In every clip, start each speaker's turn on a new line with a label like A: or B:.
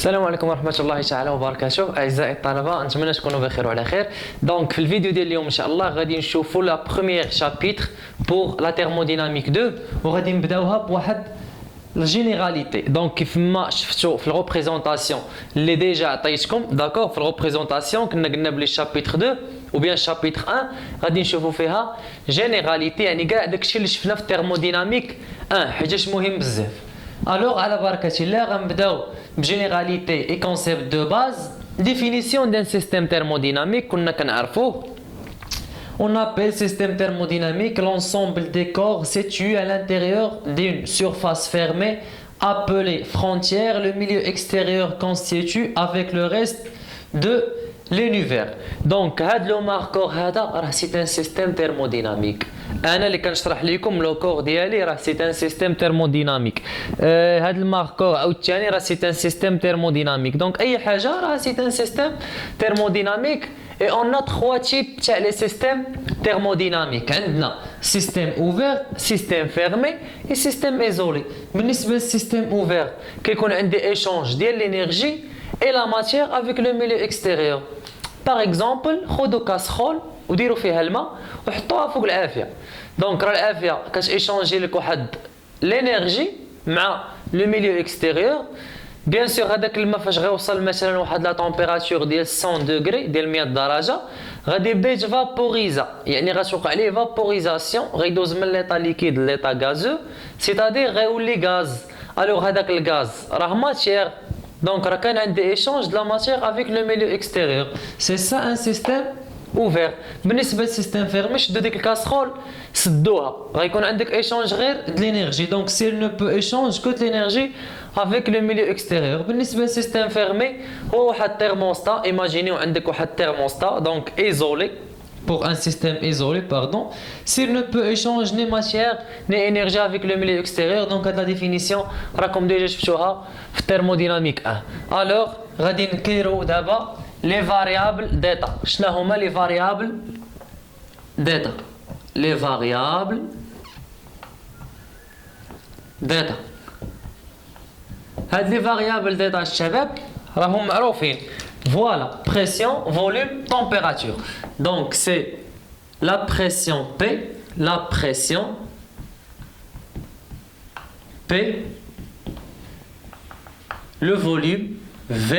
A: السلام عليكم ورحمة الله تعالى وبركاته أعزائي الطلبة، نتمنى تكونوا بخير وعلى خير. دونك في الفيديو ديال اليوم إن شاء الله غادي نشوفوا لا بروميير شابيتر بور لا تhermodynamique 2 وغادي نبداوها بواحد الجينيراليتي. دونك كيف ما شفتوا في الريبريزونطاسيون اللي ديجا عطيتكم داكور في الريبريزونطاسيون كنا قلنا بلي شابيتر 2 و بيان شابيتر 1 غادي نشوفوا فيها جينيراليتي، يعني كاع داكشي اللي شفنا في الثيرموديناميك 1 حيتاش مهم بزاف. Alors, à la barkati Allah, généralité et concept de base, définition d'un système thermodynamique qu'on a connaître. On appelle système thermodynamique l'ensemble des corps situés à l'intérieur d'une surface fermée appelée frontière. Le milieu extérieur constitue avec le reste de l'univers. Donc, le marqueur c'est un système thermodynamique. انا اللي كنشرح لكم لو كور ديالي راه سي ان سيستيم تيرموديناميك. هذا الماركور او الثاني راه سي ان سيستيم تيرموديناميك. دونك اي حاجه راه سي ان سيستيم تيرموديناميك. اي اون ا 3 تيب تاع لي سيستيم تيرموديناميك. عندنا سيستيم اوفير، سيستيم فيرمي، اي سيستيم ايزولي. بالنسبه للسيستيم اوفير كيكون عندي ايشونج ديال لينيرجي اي لا ماتيير افيك لو ميليو اكستيريور. باغ اكزومبل خذوا كاسخول وديروا فيها الماء وحطوها فوق العافيه. دونك راه العافيه كتيشونجي لك واحد لينيرجي مع لو ميليو اكستيريور. بيان سور هذاك الماء فاش غيوصل مثلا واحد لا طومبيراتور ديال 100 دوغري ديال 100 درجه غادي يبدا يتفابوريزا، يعني غتوقع عليه فابوريزاسيون، غيدوز من ليطا ليكيد ليطا غازو، سيتادير غيولي غاز. الوغ هذاك الغاز راه ماتيير، دونك راه كان عندي ايشونج دو لا ماتيير افيك لو ميليو اكستيريور. سي سا ان سيستيم اوفير. بالنسبه للسيستيم فيرمي شدوا ديك الكاسرول سدوها، غيكون عندك ايشونج غير د لينيرجي. دونك سيل نو بو ايشونج كو د لينيرجي افيك لو ميليو اكستيريور. بالنسبه للسيستيم فيرمي هو واحد تيرموستا. ايماجينيو عندك واحد تيرموستا دونك ايزولي pour un système isolé, pardon, s'il ne peut échanger ni matière ni énergie avec le milieu extérieur. Donc à la définition راكم ديجا شفتوها في thermodynamique 1. alors غادي نكيرو دابا les variables d'état. شنو هما les variables d'état؟ les variables d'état. هاد les variables d'état الشباب راهم معروفين. Voilà, pression, volume, température. Donc c'est la pression P, la pression P, le volume V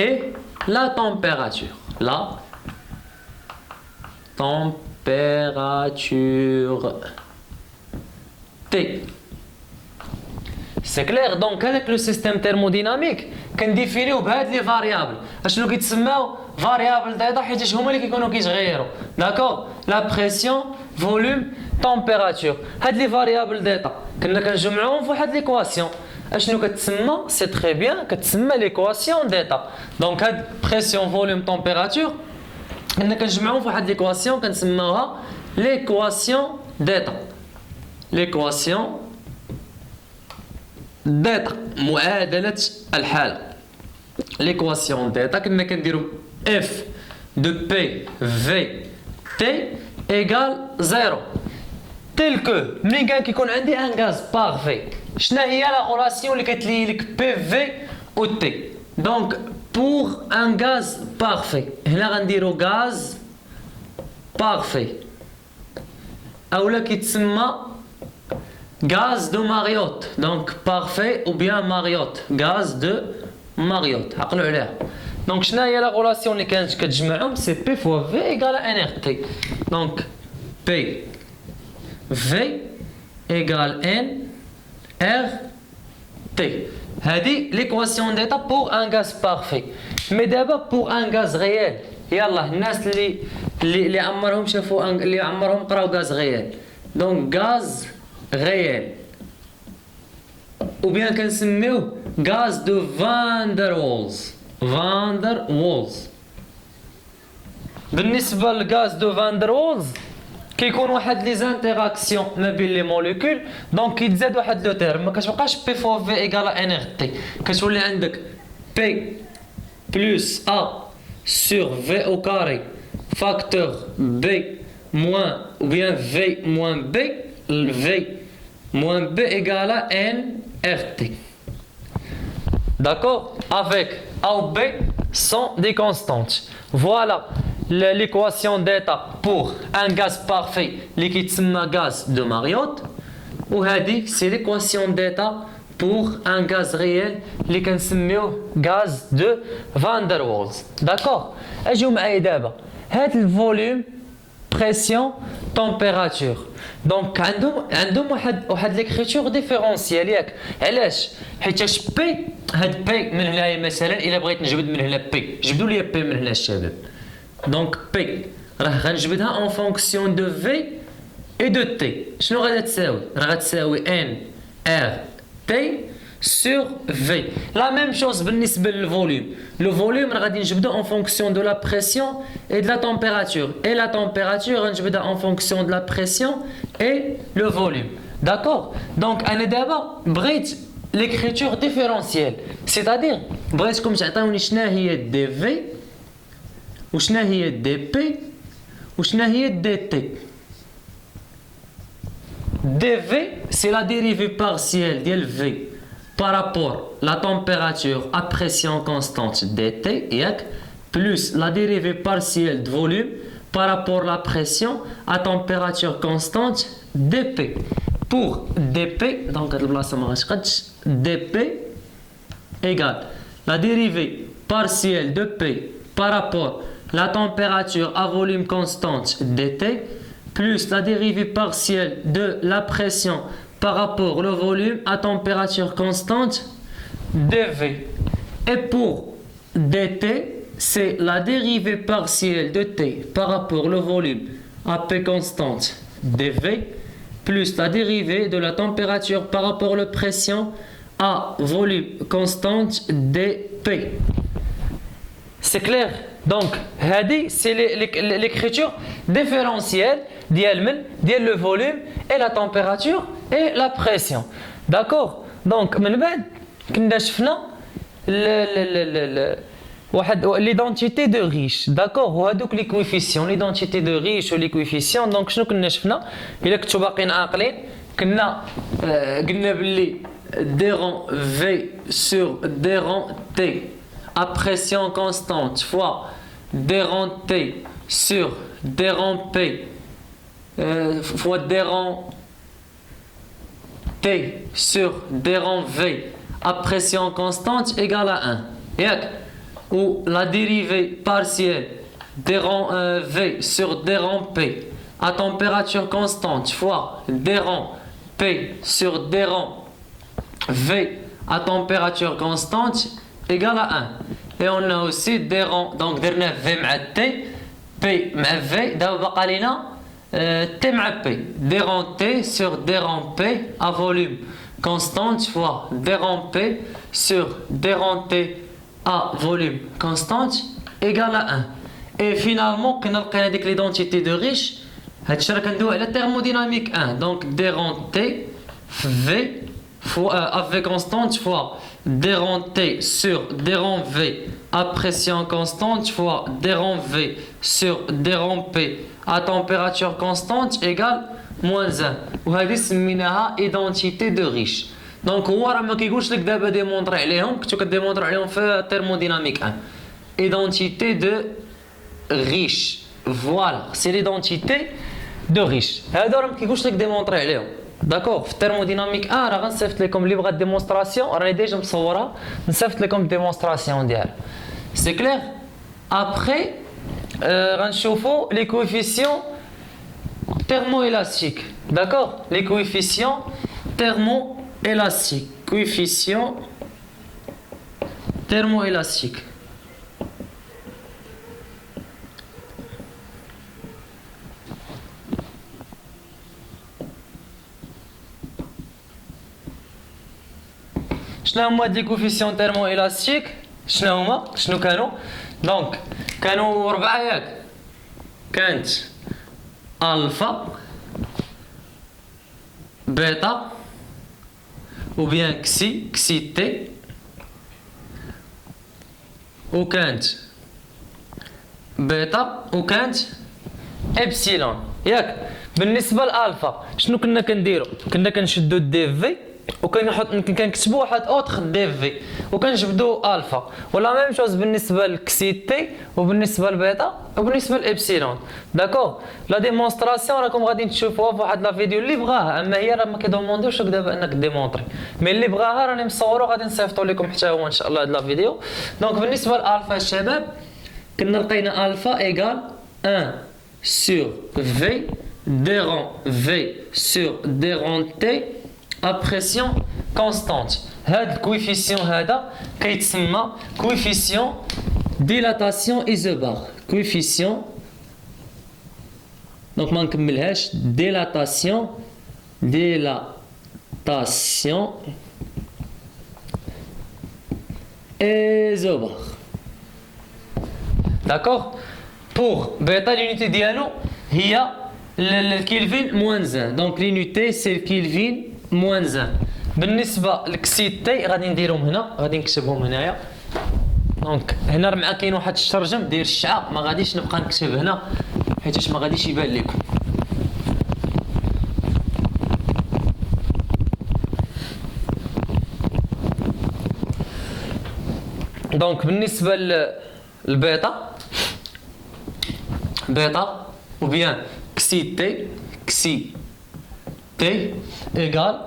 A: et la température. La température T. سي كلير. دونك هذاك لو سيستيم تيرموديناميك كنديفينيو بهاد لي فاريابل. اشنو كيتسماو فاريابل ديتا حيتاش هما اللي كيكونوا كيتغيروا. داكور، لا بريسيون، فوليوم، تمبيراتور. هاد لي فاريابل ديتا كنا كنجمعوهم في واحد ليكواسيون. اشنو كتسمى؟ سي تري بيان كتسمى ليكواسيون ديتا. دونك هاد بريسيون، فوليوم، تمبيراتور كنا كنجمعوهم في واحد ليكواسيون كنسموها ليكواسيون ديتا. ليكواسيون ديتا معادلة الحالة. ليكواسيون ديتا كنا كنديرو اف دو بي في تي ايكال زيرو. تيل كو ملي كان كيكون عندي ان غاز بارفي، شنا هي لا اوراسيون اللي كتلي لك بي في و تي؟ دونك بور ان غاز بارفي هنا غنديرو غاز بارفي اولا كيتسمى gaz de Mariotte. Donc parfait ou bien Mariotte. Gaz de Mariotte. عقلوا عليها. دونك شنو هي لا غولاسيون اللي كانت كتجمعهم؟ سي بي فوا في ايكال ان ار تي. دونك بي في ايكال ان ار تي. هذه ليكواسيون ديتا بور ان غاز بارفي. مي دابا بور ان غاز ريال، يلا الناس اللي عمرهم شافوا اللي عمرهم قراو غاز ريال. دونك غاز réel ou bien كنسميوه gaz de Van der Waals. Van der Waals. بالنسبة للغاز دو فان در وولز كيكون واحد لي زانتيراكسيون ما بين لي موليكول. دونك كيتزاد واحد لو تيرم، ما كتبقاش بي فوا في ايكال ان ار تي، كتولي عندك بي بلس ا سور في او كاري فاكتور بي موان ou bien في موان بي. V moins B égale à N RT. D'accord? Avec A ou B sont des constantes. Voilà l'équation d'état pour un gaz parfait, liquide gaz de Mariotte. Ou c'est l'équation d'état pour un gaz réel, اللي كنسميوه gaz de Van der Waals. D'accord? اجيو معايا دابا هاد الفوليوم pression température. دونك عندهم واحد ليكريتور ديفيرونسيال ياك. علاش؟ حيتاش بي هاد بي من هنايا مثلا الا بغيت نجبد من هنا بي جبدوا لي بي من هنا الشباب. دونك بي راه غنجبدها اون فونكسيون دو في اي دو تي. شنو غادا تساوي؟ راه غتساوي ان ار تي sur V. La même chose بالنسبة للvolume. Le volume غادي نجبدو en fonction de la pression et de la température. Et la température غنجبدها en fonction de la pression et le volume. D'accord? Donc أنا دابا بغيت l'écriture différentielle. C'est-à-dire بغيتكم تعطيوني شنو هي dV وشنو هي dP وشنو هي dt. dV c'est la dérivée partielle ديال V par rapport à la température à pression constante dt plus la dérivée partielle de volume par rapport à la pression à température constante dp. Pour dp, donc dp égale la dérivée partielle de p par rapport à la température à volume constante dt plus la dérivée partielle de la pression par rapport au volume à température constante dV. Et pour dt, c'est la dérivée partielle de t par rapport au volume à P constante dV plus la dérivée de la température par rapport à la pression à volume constante dP. C'est clair? Donc, c'est l'écriture différentielle ديال le volume et la température et la pression. D'accord? Donc من بعد كنا شفنا l'identité de Riche. D'accord? وهذوك les coefficients, l'identité de Riche ou les coefficients. Donc شنو كنا شفنا؟ إلا كنتو باقيين عاقلين كنا قلنا باللي d rang V sur d rang T à pression constante fois d rang T sur d rang P fois d rang T sur d rang V à pression constante égale à 1. Ou la dérivée partielle d rang V sur d rang P à température constante fois d rang P sur d rang V à température constante égale à 1. Et on a aussi d rang, donc درنا V مع T, P مع V, دابا باقا لينا T مع P. D rang T sur D rang P à volume constante fois D rang P sur D rang T à volume constante égale à 1. Et finalement, كنا لقينا ديك l'identité de Riche. هادشي راه كندويو على thermodynamique 1. Donc D rang T V fois à V constante fois D rang T sur D rang V à pression constante fois D rang V sur D rang P à température constante égale moins 1. وهذه سميناها identité de Riche. Donc هو راه ما كيقولش لك دابا ديمونطري عليهم، كنتو كديمونطري عليهم في thermodynamique 1. Identité de Riche. Voilà, c'est l'identité de Riche. هذا راه ما كيقولش لك ديمونطري عليهم. D'accord, في thermodynamique 1 راه غنصيفط لكم اللي بغى ديمونستراسيون راني ديجا مصورها نصيفط لكم ديمونستراسيون ديالها. C'est clair? Après غنشوفوا les coefficients thermoélastiques. D'accord? Les coefficients thermoélastiques. Coefficients thermoélastiques. شنو هما هاد لي كوفيسيون تيرموإلاستيك؟ شنو كانوا؟ دونك كانوا 4 ياك. كانت الفا بيتا ou bien كسي تي وكانت بيتا وكانت ابسيلون ياك. بالنسبه لالفا شنو كنا كنديرو؟ كنا كنشدو الدي في كنكتبوا واحد اوتر دي في وكنجبدوا الفا، ولا ميم شوز بالنسبه لكسي تي وبالنسبه لبيتا وبالنسبه لابسيلون. داكور، لا ديمونستراسيون راكم غادي تشوفوها في واحد لا فيديو اللي بغاها، اما هي راه ما كيدومونديوش لك دابا انك ديمونطري، مي اللي بغاها راني مصورو غادي نصيفطو لكم حتى هو ان شاء الله هاد لا فيديو. دونك بالنسبه لالفا الشباب كنا لقينا الفا ايغال 1 sur V des rangs V sur des rangs T à pression constante. هذا الكويفيسيون هذا كيتسمى كويفيسيون ديلاتاسيون ايزوبار. كويفيسيون دونك ما نكملهاش، ديلاتاسيون ايزوبار. داكوغ. pour bêta l'unité dialo هي الكلفين موان 1. دونك l'unité c'est الكلفين موان 1. بالنسبه لكسيتي غادي نديرهم هنا، غادي نكتبهم هنايا. دونك هنا راه كاين واحد الشرجم داير الشعه، ما غاديش نبقى نكتب هنا حيتاش ما غاديش يبان لكم. دونك بالنسبه للبيتا بيتا ou bien xi t égale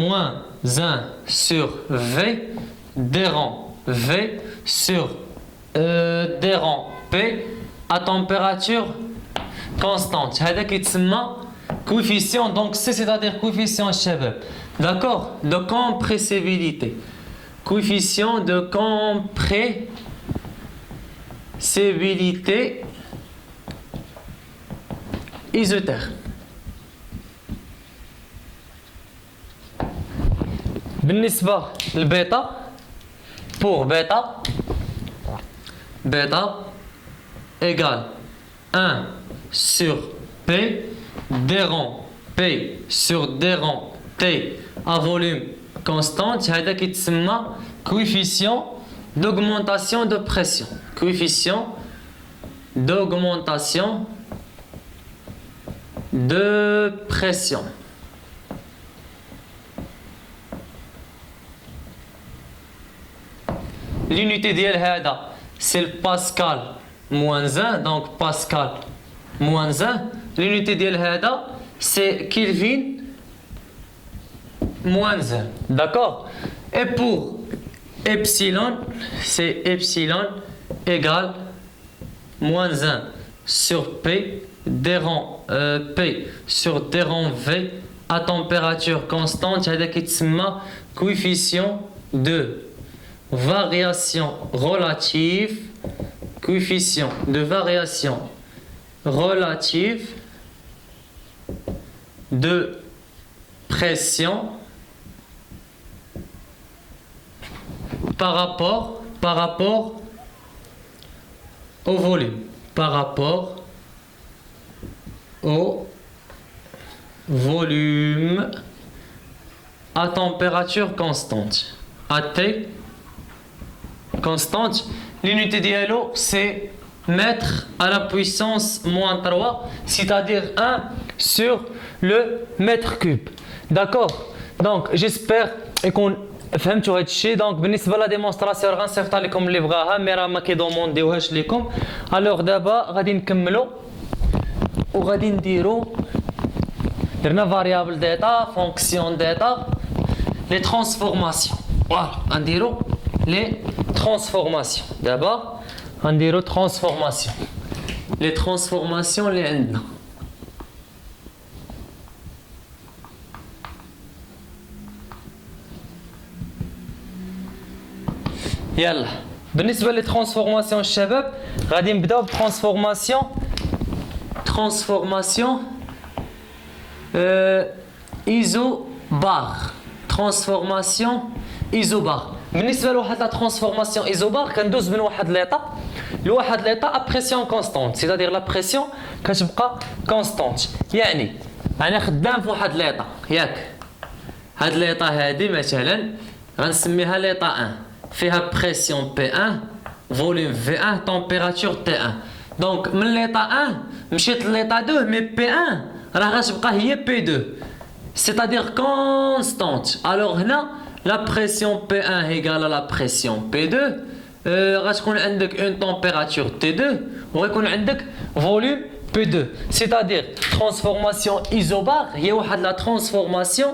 A: moins 1 sur V des rangs V sur des rangs P à température constante. هذا كيتسمى coefficient. Donc c'est-à-dire coefficient الشباب. D'accord, de compressibilité. Coefficient de compressibilité isotherme. بالنسبة للبيتا pour bêta égale 1 sur P des rangs P sur des rangs T à volume constante. هذا كيتسمى coefficient d'augmentation de pression. Coefficient d'augmentation de pression. L'unité ديال هذا c'est le Pascal moins 1. Donc Pascal moins 1. L'unité ديال هذا c'est Kelvin moins 1. D'accord. Et pour epsilon, c'est epsilon égale moins 1 sur P des rangs P sur des rangs V à température constante. هذا كيتسمى coefficient de variation relative. Coefficient de variation relative de pression par rapport au volume, par rapport au volume à température constante. À T constante, l'unité dialo c'est mètre à la puissance moins 3, c'est-à-dire 1 sur le mètre cube. D'accord. Donc j'espère qu'on فهمتوا هذا الشيء. دونك بالنسبه لا ديمونستراسيون غنصيفط لكم اللي بغاها، مي راه ما كيدومونديوهاش لكم. الوغ دابا غادي نكملوا وغادي نديروا درنا فاريابل داتا فونكسيون داتا لي ترانسفورماسيون. فوالا غنديروا لي ترانسفورماسيون. دابا غنديروا ترانسفورماسيون، لي ترانسفورماسيون اللي عندنا. يلا بالنسبه لي ترانسفورماسيون الشباب غادي نبداو بترانسفورماسيون ايزوبار. ترانسفورماسيون ايزوبار. بالنسبه لواحد لا ترانسفورماسيون ايزوبار كندوز من واحد ليطا لواحد ليطا ا بريسيون كونستانت، سيتادير لا بريسيون كتبقى كونستانت. يعني انا خدام في واحد ليطا ياك، هاد ليطا هادي مثلا غنسميها ليطا 1 فيها بريسيون P1 فوليوم V1 température T1. دونك من ليطا 1 مشيت لl'état 2 mais P1 راه غتبقى هي P2 c'est-à-dire constante. Alors هنا la pression P1 égale à la pression P2 غتكون عندك une température T2 وغيكون عندك volume P2 c'est-à-dire transformation isobare هي واحد la transformation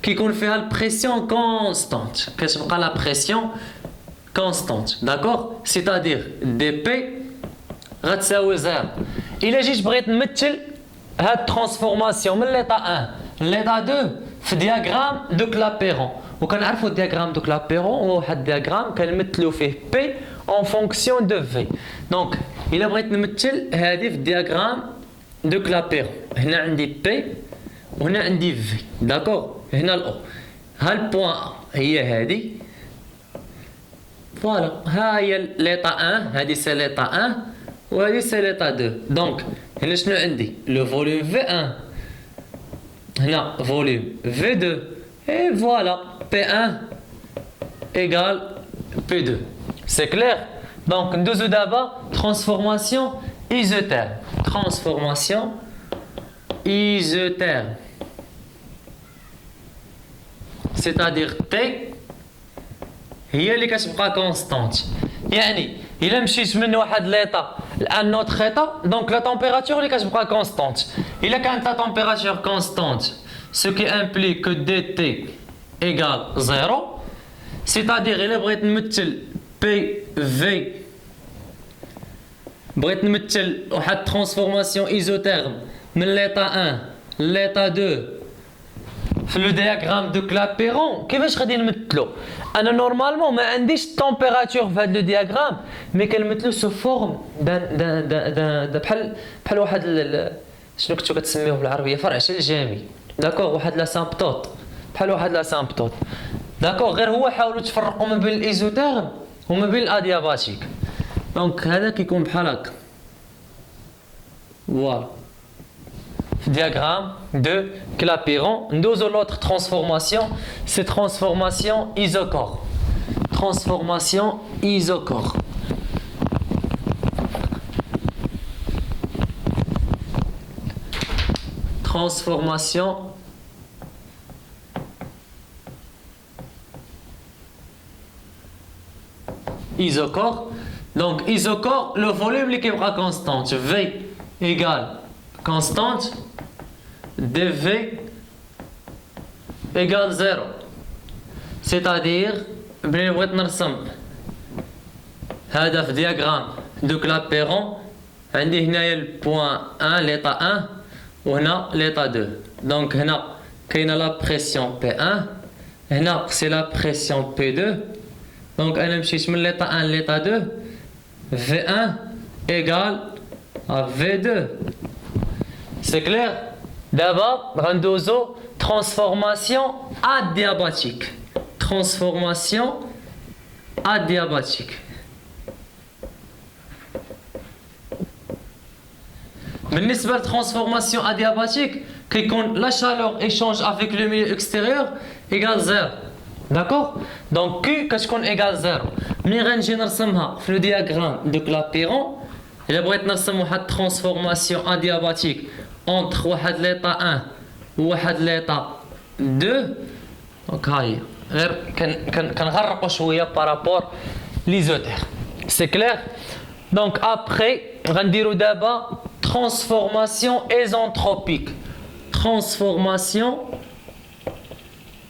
A: كيكون فيها البريسيون كونستانت كتبقى لا بريسيون كونستانت داكوغ c'est-à-dire dp غتساوي زيرو. الا جيت بغيت نمثل هاد الترانسفورماسيون من ليطا 1 ليطا 2 في دياغرام دو كلابيرون وكنعرفوا الدياغرام دو كلابيرون هو واحد الدياغرام كنمثلوا فيه بي اون فونكسيون دو في. دونك الا بغيت نمثل هذه في الدياغرام دو كلابيرون هنا عندي بي وهنا عندي في داكوغ هنا الاو ها البوان هي هذه فوالا ها هي ليطا 1 هذه سي ليطا 1 وهذه سي ليطا 2 دونك هنا شنو عندي لو فوليوم في 1 هنا فوليوم في 2 اي فوالا بي 1 ايغال بي 2 سي كلير. دونك ندوزو دابا ترانسفورماسيون ايزوتيرم ترانسفورماسيون ايزوتيرم c'est-à-dire T هي اللي كتبقى كونستانت. يعني الا مشيت من واحد ليطا لان نوتر ايطا دونك لا تمبيراتور اللي كتبقى كونستانت. الا كانت لا تمبيراتور كونستانت سو كي امبليك كو دي تي ايغال زيرو c'est-à-dire الا بغيت نمثل بي في بغيت نمثل واحد ترانسفورماسيون ايزوتيرم من ليطا 1 ليطا 2 في لو دياغرام دو كلابيرون كيفاش غادي نمثلو؟ انا نورمالمون ما عنديش التمبيراتور في هذا لو دياغرام مي كنمثلو سو فورم دان بحال واحد شنو كنتو كتسميوه بالعربيه فرع شلجامي داكوغ واحد لا سامبتوط بحال واحد لا سامبتوط داكوغ غير هو حاولوا تفرقوا ما بين الايزوتيرم وما بين الادياباتيك دونك هذا كيكون بحال هكا فوالا diagramme de Clapeyron. Nous avons l'autre transformation, c'est transformation isochore. Transformation isochore. Transformation isochore. Donc isochore, le volume qui est constante, V égale constante dV égale 0 c'est-à-dire بلي بغيت نرسم هذا في دياغرام دو كلابيرون عندي هنايا البوان 1 ليطا 1 وهنا ليطا 2 دونك هنا كاينه لا بريسيون P1 هنا سي لا بريسيون P2 دونك انا مشيت من ليطا 1 ليطا 2 V1 égale à V2 c'est clair. D'abord, غندوزو transformation adiabatique. Transformation adiabatique. بالنسبة للترانسفورماسيون adiabatique كيكون la chaleur échange avec le milieu extérieur égale 0. D'accord? Donc Q كتكون égale 0. ملي غنجي نرسمها في لو دياغرام دو كلابيرون إلا بغيت نرسم واحد ترانسفورماسيون adiabatique entre واحد ليطا 1 وواحد ليطا 2 دونك هاهي غير كنغرقوا شويه بارابور ليزوتير سي كلير. دونك ابخي غنديروا دابا ترانسفورماسيون ايزونتروبيك ترانسفورماسيون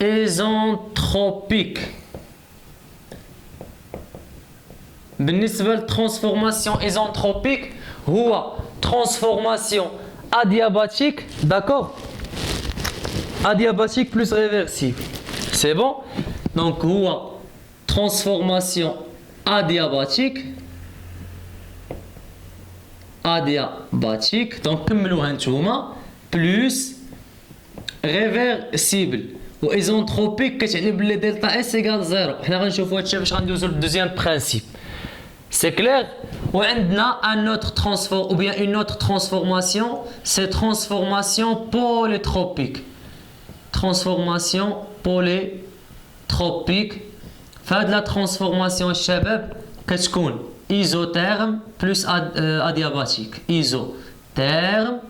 A: ايزونتروبيك. بالنسبه للترانسفورماسيون ايزونتروبيك هو transformation adiabatique, d'accord? Adiabatique plus réversible. C'est bon? Donc, transformation adiabatique. Adiabatique. Donc, plus réversible. Ou isotropique, que delta S égale 0. On va voir le deuxième principe. C'est clair? On a un autre ou bien une autre transformation, c'est transformation polytropique. Transformation polytropique. Faire de la transformation chabab, qu'est-ce qu'on isotherme plus adiabatique. terme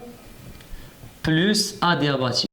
A: plus adiabatique.